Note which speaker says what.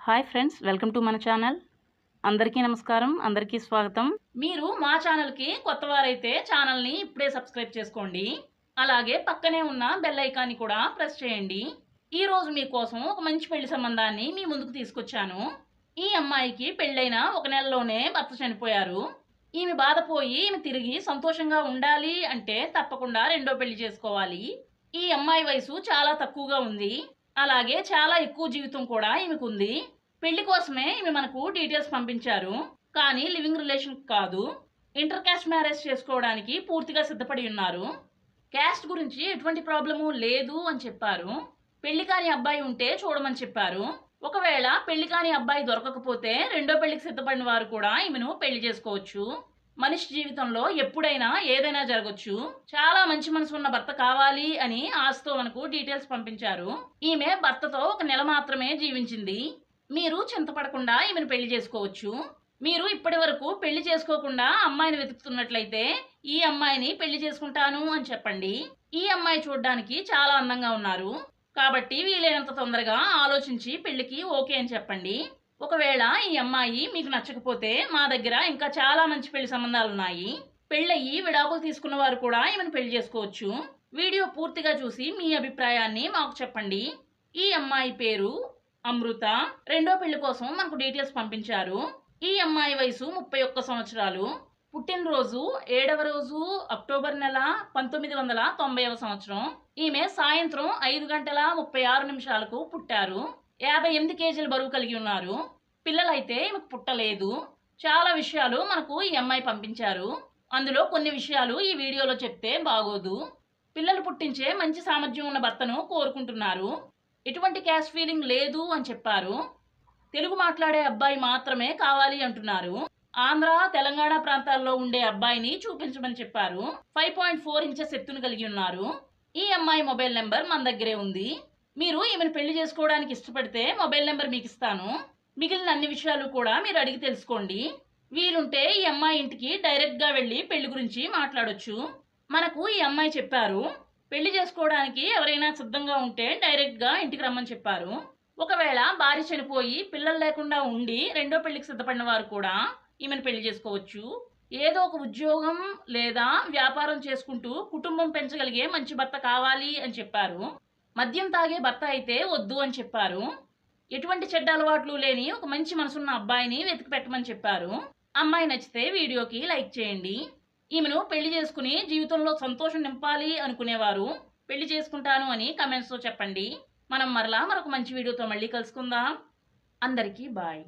Speaker 1: Hi friends, welcome to మన channel. అందరికీ నమస్కారం, అందరికీ స్వాగతం. మీరు మా ఛానల్కి కొత్తవారైతే ఛానల్ని ఇప్పుడే సబ్స్క్రైబ్ చేసుకోండి. అలాగే పక్కనే ఉన్న బెల్ ఐకాన్ని కూడా ప్రెస్ చేయండి. ఈరోజు మీకోసం ఒక మంచి పెళ్లి సంబంధాన్ని మీ ముందుకు తీసుకొచ్చాను. ఈ అమ్మాయికి పెళ్ళైన ఒక నెలలోనే భర్త చనిపోయారు. ఈమె బాధపోయి ఈమె తిరిగి సంతోషంగా ఉండాలి అంటే తప్పకుండా రెండో పెళ్లి చేసుకోవాలి. ఈ అమ్మాయి వయసు చాలా తక్కువగా ఉంది. అలాగే చాలా ఎక్కువ జీవితం కూడా ఈమెకుంది. పెళ్లి కోసమే ఈమె మనకు డీటెయిల్స్ పంపించారు, కానీ లివింగ్ రిలేషన్ కాదు. ఇంటర్ క్యాస్ట్ మ్యారేజ్ చేసుకోవడానికి పూర్తిగా సిద్ధపడి ఉన్నారు. క్యాస్ట్ గురించి ఎటువంటి ప్రాబ్లము లేదు అని చెప్పారు. పెళ్లి కాని అబ్బాయి ఉంటే చూడమని చెప్పారు. ఒకవేళ పెళ్లి కాని అబ్బాయి దొరకకపోతే రెండో పెళ్లికి సిద్ధపడిన వారు కూడా ఈమెను పెళ్లి చేసుకోవచ్చు. మనిషి జీవితంలో ఎప్పుడైనా ఏదైనా జరగచ్చు. చాలా మంచి మనసు ఉన్న భర్త కావాలి అని ఆశతో మనకు డీటెయిల్స్ పంపించారు. ఈమె భర్తతో ఒక నెల మాత్రమే జీవించింది. మీరు చింతపడకుండా ఈమెను పెళ్లి చేసుకోవచ్చు. మీరు ఇప్పటి వరకు పెళ్లి చేసుకోకుండా అమ్మాయిని వెతుకుతున్నట్లయితే ఈ అమ్మాయిని పెళ్లి చేసుకుంటాను అని చెప్పండి. ఈ అమ్మాయి చూడడానికి చాలా అందంగా ఉన్నారు కాబట్టి వీలైనంత తొందరగా ఆలోచించి పెళ్లికి ఓకే అని చెప్పండి. ఒకవేళ ఈ అమ్మాయి మీకు నచ్చకపోతే మా దగ్గర ఇంకా చాలా మంచి పెళ్లి సంబంధాలు ఉన్నాయి. పెళ్ళయి విడాకులు తీసుకున్న వారు కూడా ఈమెను పెళ్లి చేసుకోవచ్చు. వీడియో పూర్తిగా చూసి మీ అభిప్రాయాన్ని మాకు చెప్పండి. ఈ అమ్మాయి పేరు అమృత. రెండో పెళ్లి కోసం మనకు డీటెయిల్స్ పంపించారు. ఈ అమ్మాయి వయసు 31 సంవత్సరాలు. పుట్టినరోజు 7వ రోజు అక్టోబర్ నెల 1990వ సంవత్సరం. ఈమె సాయంత్రం 5 గంటల 36 నిమిషాలకు పుట్టారు. 58 కేజీల బరువు కలిగి ఉన్నారు. పిల్లలైతే ఈమెకు పుట్టలేదు. చాలా విషయాలు మనకు ఈ అమ్మాయి పంపించారు. అందులో కొన్ని విషయాలు ఈ వీడియోలో చెప్తే బాగోదు. పిల్లలు పుట్టించే మంచి సామర్థ్యం ఉన్న భర్తను కోరుకుంటున్నారు. ఎటువంటి క్యాస్ట్ ఫీలింగ్ లేదు అని చెప్పారు. తెలుగు మాట్లాడే అబ్బాయి మాత్రమే కావాలి అంటున్నారు. ఆంధ్ర, తెలంగాణ ప్రాంతాల్లో ఉండే అబ్బాయిని చూపించమని చెప్పారు. 5.4 ఇంచెస్ ఎత్తును కలిగి ఉన్నారు. ఈ అమ్మాయి మొబైల్ నెంబర్ మన దగ్గరే ఉంది. మీరు ఈమెను పెళ్లి చేసుకోవడానికి ఇష్టపడితే మొబైల్ నెంబర్ మీకు ఇస్తాను. మిగిలిన అన్ని విషయాలు కూడా మీరు అడిగి తెలుసుకోండి. వీలుంటే ఈ అమ్మాయి ఇంటికి డైరెక్ట్గా వెళ్ళి పెళ్లి గురించి మాట్లాడొచ్చు. మనకు ఈ అమ్మాయి చెప్పారు, పెళ్లి చేసుకోవడానికి ఎవరైనా సిద్ధంగా ఉంటే డైరెక్ట్గా ఇంటికి రమ్మని చెప్పారు. ఒకవేళ భార్య చనిపోయి పిల్లలు లేకుండా ఉండి రెండో పెళ్లికి సిద్ధపడిన వారు కూడా ఈమెను పెళ్లి చేసుకోవచ్చు. ఏదో ఒక ఉద్యోగం లేదా వ్యాపారం చేసుకుంటూ కుటుంబం పెంచగలిగే మంచి భర్త కావాలి అని చెప్పారు. మద్యం తాగే భర్త అయితే వద్దు అని చెప్పారు. ఎటువంటి చెడ్డ అలవాట్లు లేని ఒక మంచి మనసున్న అబ్బాయిని వెతికి పెట్టమని చెప్పారు. అమ్మాయి నచ్చితే వీడియోకి లైక్ చేయండి. ఈమెను పెళ్లి చేసుకుని జీవితంలో సంతోషం నింపాలి అనుకునేవారు పెళ్లి చేసుకుంటాను అని కమెంట్స్లో చెప్పండి. మనం మరలా మరొక మంచి వీడియోతో మళ్ళీ కలుసుకుందాం. అందరికీ బాయ్.